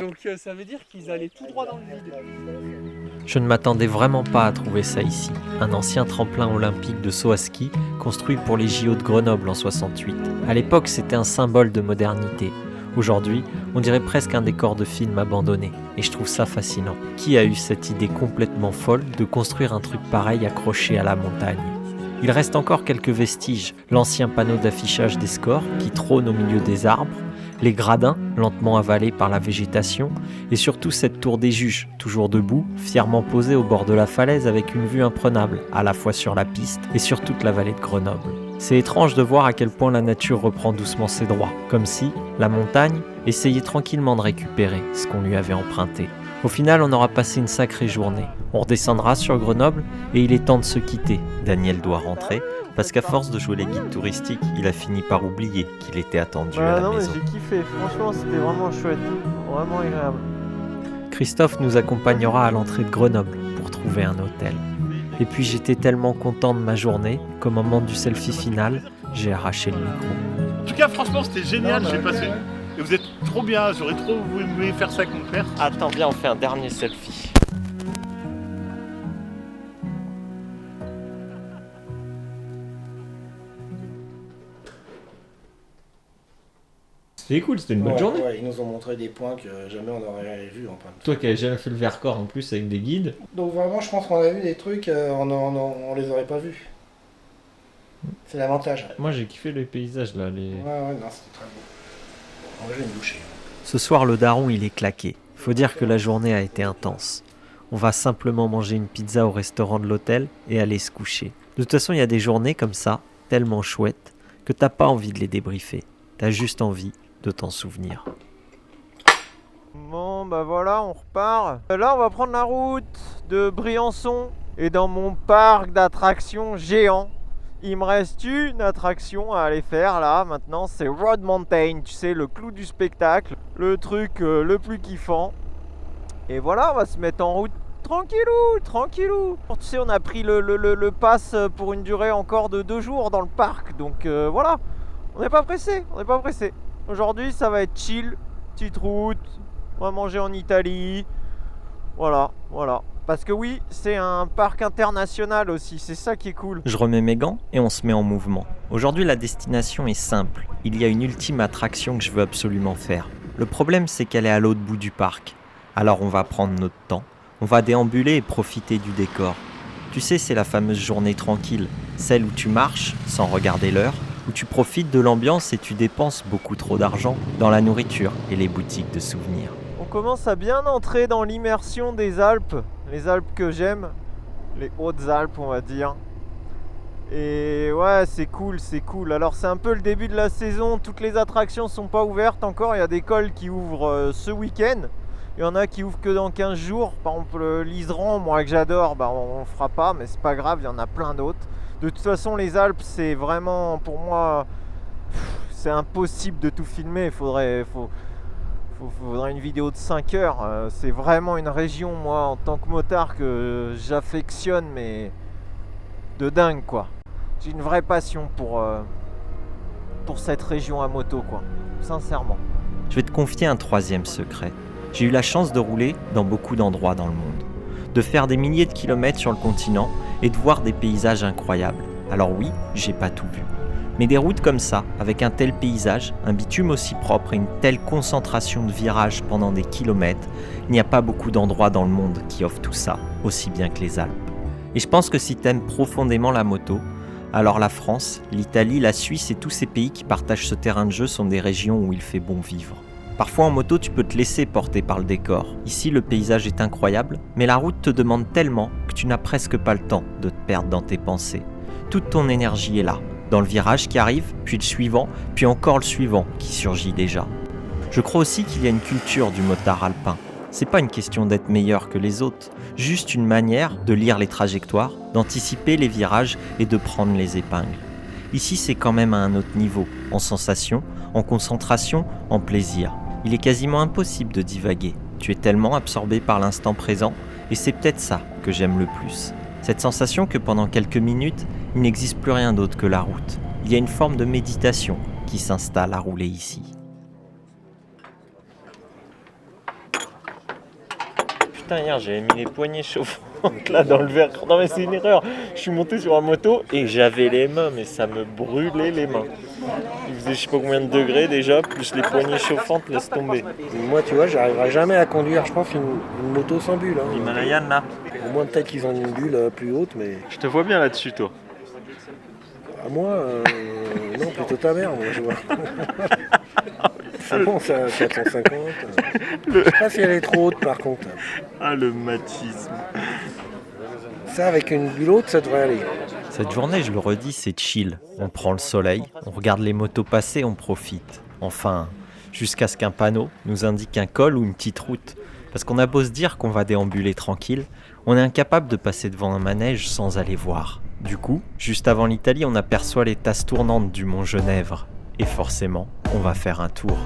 Donc ça veut dire qu'ils allaient tout droit dans le vide. Je ne m'attendais vraiment pas à trouver ça ici. Un ancien tremplin olympique de saut à ski construit pour les JO de Grenoble en 68. À l'époque, c'était un symbole de modernité. Aujourd'hui, on dirait presque un décor de film abandonné. Et je trouve ça fascinant. Qui a eu cette idée complètement folle de construire un truc pareil accroché à la montagne ? Il reste encore quelques vestiges. L'ancien panneau d'affichage des scores qui trône au milieu des arbres, les gradins lentement avalés par la végétation, et surtout cette tour des juges, toujours debout, fièrement posée au bord de la falaise avec une vue imprenable, à la fois sur la piste et sur toute la vallée de Grenoble. C'est étrange de voir à quel point la nature reprend doucement ses droits, comme si, la montagne, essayait tranquillement de récupérer ce qu'on lui avait emprunté. Au final, on aura passé une sacrée journée. On redescendra sur Grenoble et il est temps de se quitter. Daniel doit rentrer parce qu'à force de jouer les guides touristiques, il a fini par oublier qu'il était attendu à la maison. Mais j'ai kiffé, franchement c'était vraiment chouette, vraiment agréable. Christophe nous accompagnera à l'entrée de Grenoble pour trouver un hôtel. Et puis j'étais tellement content de ma journée qu'au moment du selfie final, j'ai arraché le micro. En tout cas, franchement, c'était génial. J'ai passé. Et vous êtes trop bien. J'aurais trop voulu faire ça avec mon père. Attends, viens, on fait un dernier selfie. C'était cool, c'était une bonne journée. Ouais, ils nous ont montré des points que jamais on aurait vu en plein de Toi qui n'avais jamais fait le Vercors en plus avec des guides. Donc vraiment, je pense qu'on a vu des trucs, on les aurait pas vus. C'est l'avantage. Moi j'ai kiffé les paysages là. Ouais, non, c'était très beau. On va une bouchée. Ce soir, le daron il est claqué. Faut dire que la journée a été intense. On va simplement manger une pizza au restaurant de l'hôtel et aller se coucher. De toute façon, il y a des journées comme ça, tellement chouettes, que t'as pas envie de les débriefer. T'as juste envie de t'en souvenir. Bon bah voilà, on repart. Là on va prendre la route de Briançon et dans mon parc d'attractions géant, il me reste une attraction à aller faire là maintenant, c'est Road Mountain, tu sais, le clou du spectacle, le truc le plus kiffant. Et voilà, on va se mettre en route tranquillou. Tu sais, on a pris le pass pour une durée encore de 2 jours dans le parc, donc voilà, on n'est pas pressé. Aujourd'hui ça va être chill, petite route, on va manger en Italie, voilà. Parce que oui, c'est un parc international aussi, c'est ça qui est cool. Je remets mes gants et on se met en mouvement. Aujourd'hui, la destination est simple. Il y a une ultime attraction que je veux absolument faire. Le problème, c'est qu'elle est à l'autre bout du parc. Alors on va prendre notre temps, on va déambuler et profiter du décor. Tu sais, c'est la fameuse journée tranquille, celle où tu marches sans regarder l'heure, où tu profites de l'ambiance et tu dépenses beaucoup trop d'argent dans la nourriture et les boutiques de souvenirs. On commence à bien entrer dans l'immersion des Alpes, les Alpes que j'aime, les Hautes-Alpes on va dire. Et ouais, c'est cool. Alors c'est un peu le début de la saison, toutes les attractions sont pas ouvertes encore, il y a des cols qui ouvrent ce week-end. Il y en a qui ouvrent que dans 15 jours, par exemple l'Iseran, moi que j'adore, on le fera pas, mais c'est pas grave, il y en a plein d'autres. De toute façon, les Alpes, c'est vraiment, pour moi, c'est impossible de tout filmer. Il faudrait une vidéo de 5 heures. C'est vraiment une région, moi, en tant que motard, que j'affectionne, mais de dingue, quoi. J'ai une vraie passion pour cette région à moto, quoi. Sincèrement. Je vais te confier un troisième secret. J'ai eu la chance de rouler dans beaucoup d'endroits dans le monde, de faire des milliers de kilomètres sur le continent et de voir des paysages incroyables. Alors oui, j'ai pas tout vu. Mais des routes comme ça, avec un tel paysage, un bitume aussi propre et une telle concentration de virages pendant des kilomètres, il n'y a pas beaucoup d'endroits dans le monde qui offrent tout ça, aussi bien que les Alpes. Et je pense que si t'aimes profondément la moto, alors la France, l'Italie, la Suisse et tous ces pays qui partagent ce terrain de jeu sont des régions où il fait bon vivre. Parfois en moto, tu peux te laisser porter par le décor. Ici, le paysage est incroyable, mais la route te demande tellement que tu n'as presque pas le temps de te perdre dans tes pensées. Toute ton énergie est là, dans le virage qui arrive, puis le suivant, puis encore le suivant qui surgit déjà. Je crois aussi qu'il y a une culture du motard alpin. C'est pas une question d'être meilleur que les autres, juste une manière de lire les trajectoires, d'anticiper les virages et de prendre les épingles. Ici, c'est quand même à un autre niveau, en sensation, en concentration, en plaisir. Il est quasiment impossible de divaguer. Tu es tellement absorbé par l'instant présent, et c'est peut-être ça que j'aime le plus. Cette sensation que pendant quelques minutes, il n'existe plus rien d'autre que la route. Il y a une forme de méditation qui s'installe à rouler ici. Putain, hier j'avais mis les poignées chauffantes là dans le verre. Non mais c'est une erreur. Je suis monté sur la moto et j'avais les mains, mais ça me brûlait les mains. Il faisait je sais pas combien de degrés déjà, plus les poignées chauffantes, laisse tomber. Moi tu vois, j'arriverai jamais à conduire, je pense, une moto sans bulle. Hein. L'Himalayan là. Au moins peut-être qu'ils ont une bulle plus haute, mais... Je te vois bien là-dessus toi. À moi, non, plutôt ta mère, moi je vois. C'est bon, ça, 450. Je sais pas si elle est trop haute par contre. Ah, le machisme. Ça, avec une bulle haute, ça devrait aller. Cette journée, je le redis, c'est chill. On prend le soleil, on regarde les motos passer, on profite. Enfin, jusqu'à ce qu'un panneau nous indique un col ou une petite route. Parce qu'on a beau se dire qu'on va déambuler tranquille, on est incapable de passer devant un manège sans aller voir. Du coup, juste avant l'Italie, on aperçoit les tasses tournantes du Mont Genèvre. Et forcément, on va faire un tour.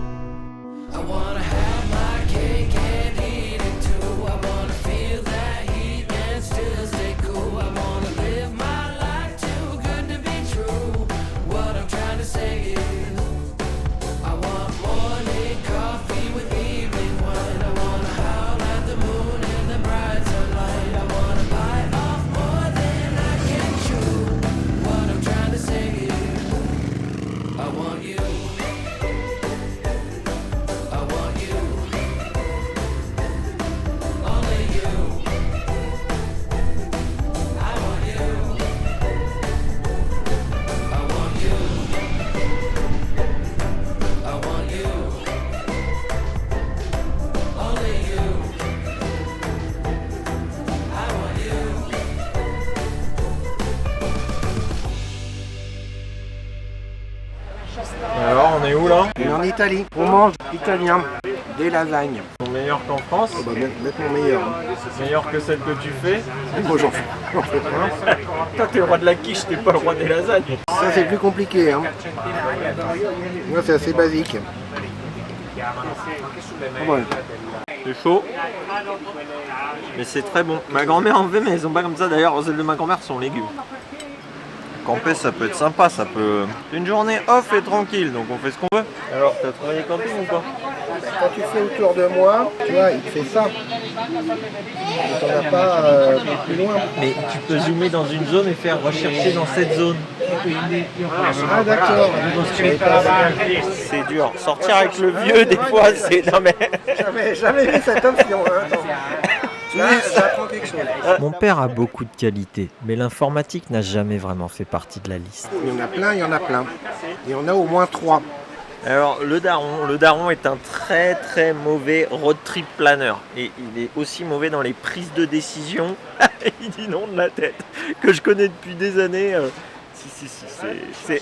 Alors, on est où là? On est en Italie. On mange italien. Des lasagnes. Sont meilleurs qu'en France? Oh, bah, nettement meilleur. Meilleur que celle que tu fais? Moi j'en fais pas. Toi t'es le roi de la quiche, t'es pas le roi des lasagnes. Ça c'est plus compliqué. Hein. Moi c'est assez basique. Ouais. C'est chaud. Mais c'est très bon. Ma grand-mère en fait, mais elles sont pas comme ça. D'ailleurs, celles de ma grand-mère sont légumes. Camper, ça peut être sympa, ça peut... Une journée off et tranquille, donc on fait ce qu'on veut. Alors, t'as trouvé les campings ou pas? Quand tu fais autour de moi, tu vois, il te fait ça. Et t'en as pas plus loin. Mais tu peux zoomer dans une zone et faire rechercher dans cette zone. Ah d'accord. C'est dur. Sortir avec le vieux, des fois, c'est... Non mais... Jamais vu cette option. Hein. Là, j'apprends quelque chose. Mon père a beaucoup de qualités, mais l'informatique n'a jamais vraiment fait partie de la liste. Il y en a plein, il y en a plein. Il y en a au moins 3. Alors le daron est un très très mauvais road trip planner et il est aussi mauvais dans les prises de décision. Il dit non de la tête que je connais depuis des années. C'est.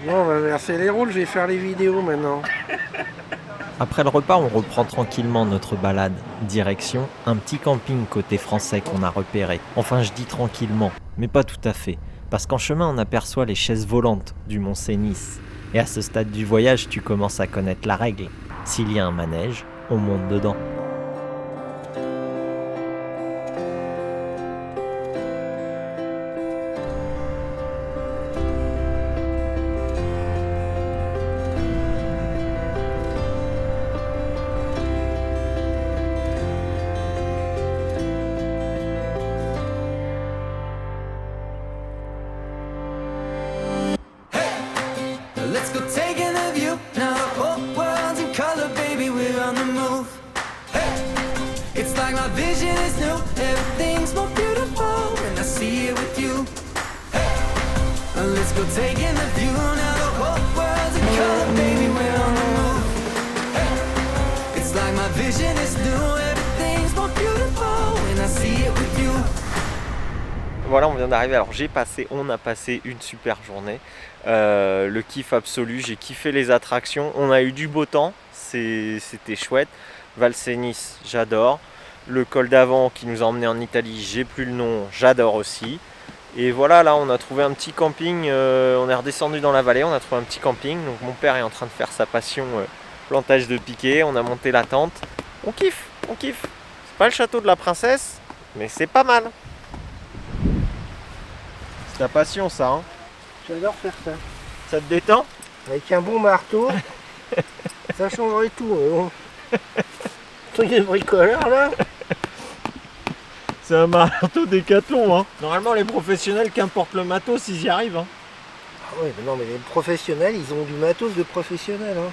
Bon, on va verser les rôles, je vais faire les vidéos maintenant. Après le repas, on reprend tranquillement notre balade. Direction un petit camping côté français qu'on a repéré. Enfin, je dis tranquillement, mais pas tout à fait. Parce qu'en chemin, on aperçoit les chaises volantes du Mont Cenis. Et à ce stade du voyage, tu commences à connaître la règle. S'il y a un manège, on monte dedans. Let's go taking a view. Now the whole world's in color, baby, we're on the move. Hey, it's like my vision is new. Everything's more beautiful when I see it with you. Hey, let's go taking a view. Now the whole world's in color, baby, we're on the move. Hey, it's like my vision is new. Everything's more beautiful when I see it with you. Voilà, on vient d'arriver. Alors on a passé une super journée. Le kiff absolu, j'ai kiffé les attractions. On a eu du beau temps, c'était chouette. Val Cenis, j'adore. Le col d'Avent qui nous a emmené en Italie, j'ai plus le nom, j'adore aussi. Et voilà, là on a trouvé un petit camping. On est redescendu dans la vallée, on a trouvé un petit camping. Donc mon père est en train de faire sa passion plantage de piquet. On a monté la tente. On kiffe, on kiffe. C'est pas le château de la princesse, mais c'est pas mal. C'est ta passion ça, hein? J'adore faire ça. Ça te détend? Avec un bon marteau, ça changerait tout. Mais bon. Truc de bricoleur là. C'est un marteau Décathlon, hein. Normalement les professionnels, qu'importe le matos, ils y arrivent, hein. Ah ouais, mais non, mais les professionnels, ils ont du matos de professionnels, hein.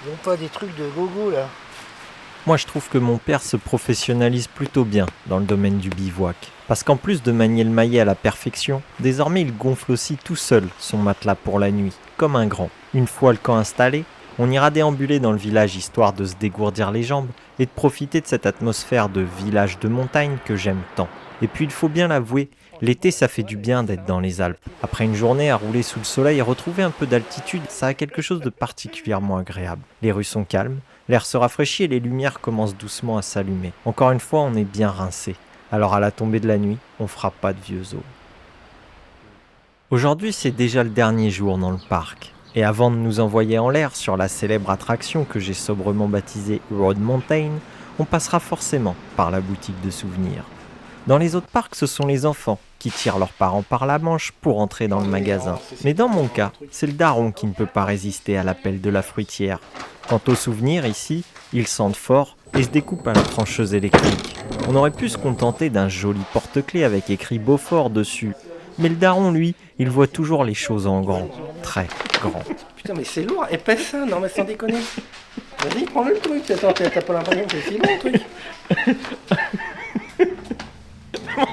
Ils n'ont pas des trucs de gogo là. Moi, je trouve que mon père se professionnalise plutôt bien dans le domaine du bivouac. Parce qu'en plus de manier le maillet à la perfection, désormais il gonfle aussi tout seul son matelas pour la nuit, comme un grand. Une fois le camp installé, on ira déambuler dans le village histoire de se dégourdir les jambes et de profiter de cette atmosphère de village de montagne que j'aime tant. Et puis il faut bien l'avouer, l'été ça fait du bien d'être dans les Alpes. Après une journée à rouler sous le soleil et retrouver un peu d'altitude, ça a quelque chose de particulièrement agréable. Les rues sont calmes, l'air se rafraîchit et les lumières commencent doucement à s'allumer. Encore une fois, on est bien rincé. Alors à la tombée de la nuit, on fera pas de vieux os. Aujourd'hui, c'est déjà le dernier jour dans le parc. Et avant de nous envoyer en l'air sur la célèbre attraction que j'ai sobrement baptisée Road Mountain, on passera forcément par la boutique de souvenirs. Dans les autres parcs, ce sont les enfants qui tirent leurs parents par la manche pour entrer dans le magasin. Mais dans mon cas, c'est le daron qui ne peut pas résister à l'appel de la fruitière. Quant aux souvenirs, ici, ils sentent fort et se découpent à la trancheuse électrique. On aurait pu se contenter d'un joli porte-clés avec écrit Beaufort dessus. Mais le daron, lui, il voit toujours les choses en grand, très grand. Putain, mais c'est lourd, épais ça, non mais sans déconner. Vas-y, prends-le le truc, attends, t'as pas l'impression que c'est si lourd le truc.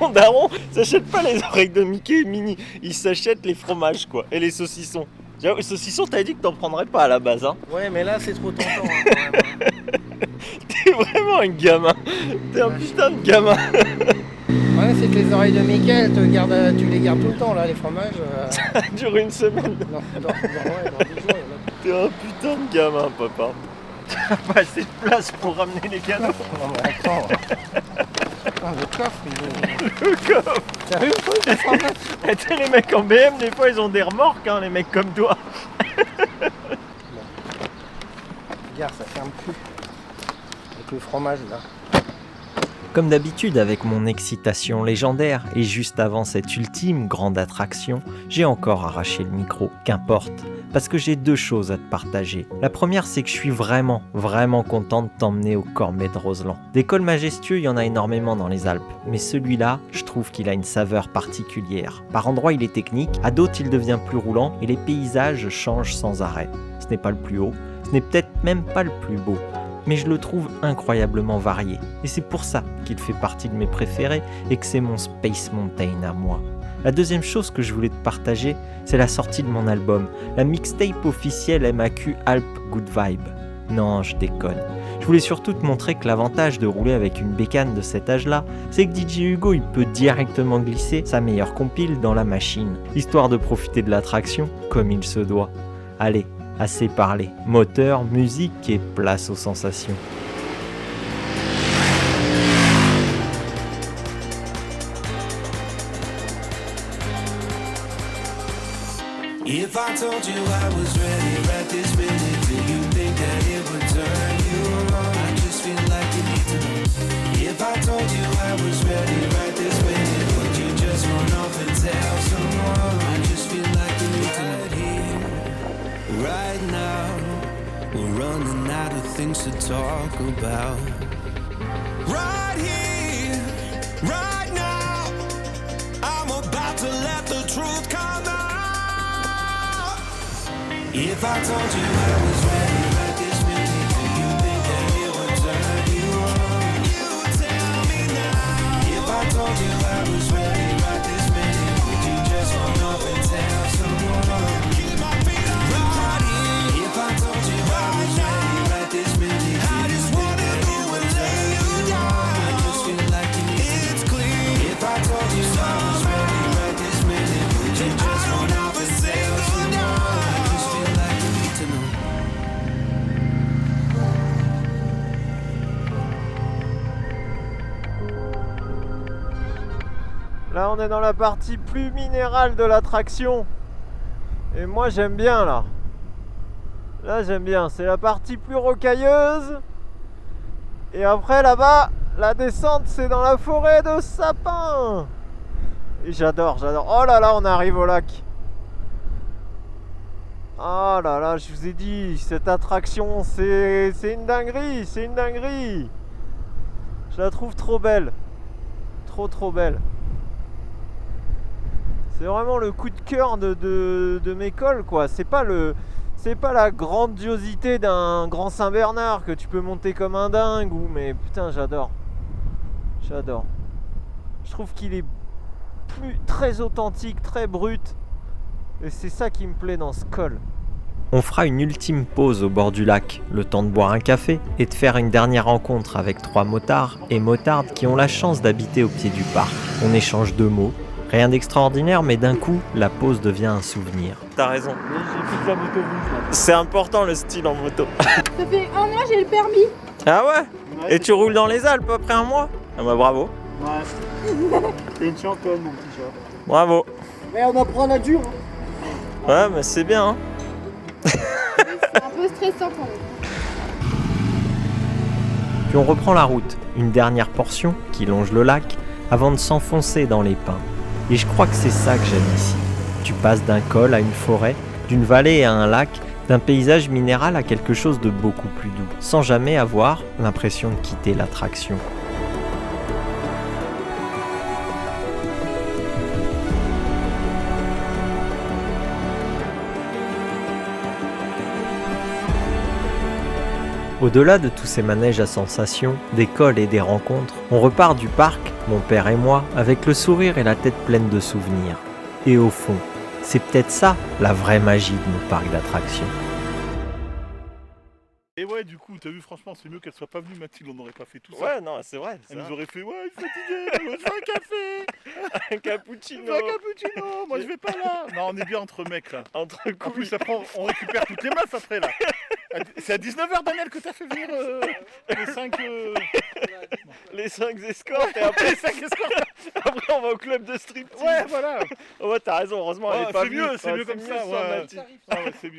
Mon daron s'achète pas les oreilles de Mickey et Minnie, il s'achète les fromages quoi, et les saucissons. Les saucissons, t'avais dit que t'en prendrais pas à la base, hein. Ouais, mais là c'est trop tentant. Hein, quand même. T'es vraiment un gamin, t'es un putain de gamin. Ouais, c'est que les oreilles de Mickey, tu les gardes tout le temps là, les fromages. Ça dure une semaine. Non, dans 10 jours, T'es un putain de gamin, papa. T'as pas assez de place pour ramener les cadeaux. Non mais attends. Putain, le coffre, Le coffre. Sérieux, toi, le fromage. Et tu sais, les mecs en BM, des fois, ils ont des remorques, hein, les mecs comme toi. Regarde, ça ferme plus. Avec le fromage là. Comme d'habitude avec mon excitation légendaire et juste avant cette ultime grande attraction, j'ai encore arraché le micro, qu'importe, parce que j'ai 2 choses à te partager. La première, c'est que je suis vraiment content de t'emmener au Cormet de Roseland. Des cols majestueux, il y en a énormément dans les Alpes, mais celui-là, je trouve qu'il a une saveur particulière. Par endroits, il est technique, à d'autres, il devient plus roulant et les paysages changent sans arrêt. Ce n'est pas le plus haut, ce n'est peut-être même pas le plus beau, mais je le trouve incroyablement varié. Et c'est pour ça qu'il fait partie de mes préférés et que c'est mon Space Mountain à moi. La deuxième chose que je voulais te partager, c'est la sortie de mon album, la mixtape officielle MAQ Alp Good Vibe. Non, je déconne. Je voulais surtout te montrer que l'avantage de rouler avec une bécane de cet âge-là, c'est que DJ Hugo il peut directement glisser sa meilleure compile dans la machine, histoire de profiter de l'attraction comme il se doit. Allez, assez parlé, moteur, musique et place aux sensations. If I told you I was ready right this minute, do you think that it would turn you on? I just feel like you need to know. If I told you I was ready right this minute, would you just run off and tell someone? I just feel like you need to know. Right here, right now, we're running out of things to talk about. Right here, right now, I'm about to let the truth come out. If I told you I was ready right this minute, do you think that it would turn you on? You tell me now. If I told you I was ready right this minute, would you just run off and tell someone? Keep my feet on the ground. If I told you I was ready right this minute, I just wanna go and lay you down. I just feel like you need to. It's clear. If I told you I was ready right this minute, would you just run off and tell someone? Là on est dans la partie plus minérale de l'attraction. Et moi j'aime bien là. Là j'aime bien, c'est la partie plus rocailleuse. Et après là-bas, la descente c'est dans la forêt de sapins. Et j'adore. Oh là là, on arrive au lac. Oh là là, je vous ai dit, cette attraction c'est une dinguerie, c'est une dinguerie. Je la trouve trop belle. Trop belle. C'est vraiment le coup de cœur de mes cols quoi. C'est pas la grandiosité d'un grand Saint-Bernard que tu peux monter comme un dingue mais putain j'adore. Je trouve qu'il est très authentique, très brut. Et c'est ça qui me plaît dans ce col. On fera une ultime pause au bord du lac, le temps de boire un café et de faire une dernière rencontre avec 3 motards et motardes qui ont la chance d'habiter au pied du parc. On échange 2 mots. Rien d'extraordinaire, mais d'un coup, la pause devient un souvenir. T'as raison. C'est important le style en moto. Ça fait 1 mois j'ai le permis. Ah ouais? Et tu roules dans les Alpes après 1 mois? Ah bah bravo. Ouais. T'es une championne, mon petit chat. Bravo. Mais on apprend la dure. Ouais, mais c'est bien. Hein. C'est un peu stressant quand même. Puis on reprend la route, une dernière portion qui longe le lac, avant de s'enfoncer dans les pins. Et je crois que c'est ça que j'aime ici. Tu passes d'un col à une forêt, d'une vallée à un lac, d'un paysage minéral à quelque chose de beaucoup plus doux, sans jamais avoir l'impression de quitter l'attraction. Au-delà de tous ces manèges à sensations, des cols et des rencontres, on repart du parc, mon père et moi, avec le sourire et la tête pleine de souvenirs. Et au fond, c'est peut-être ça, la vraie magie de nos parcs d'attractions. Et ouais, du coup, t'as vu, franchement, c'est mieux qu'elle soit pas venue, Mathilde, on n'aurait pas fait tout ça. Ouais, non, c'est vrai. Elle nous aurait fait, ouais, je suis fatigué, je veux un café. Un cappuccino. Je veux un cappuccino, moi je vais pas là. Non, on est bien entre mecs là. Entre En plus, après, on récupère toutes les meufs après là. C'est à 19h, Daniel, que t'as fait venir les 5... Les 5 escortes et après les 5 escortes. Après on va au club de striptease. Ouais, voilà. Ouais, t'as raison, heureusement elle est pas venue. C'est mieux comme ça. Ouais, c'est mieux.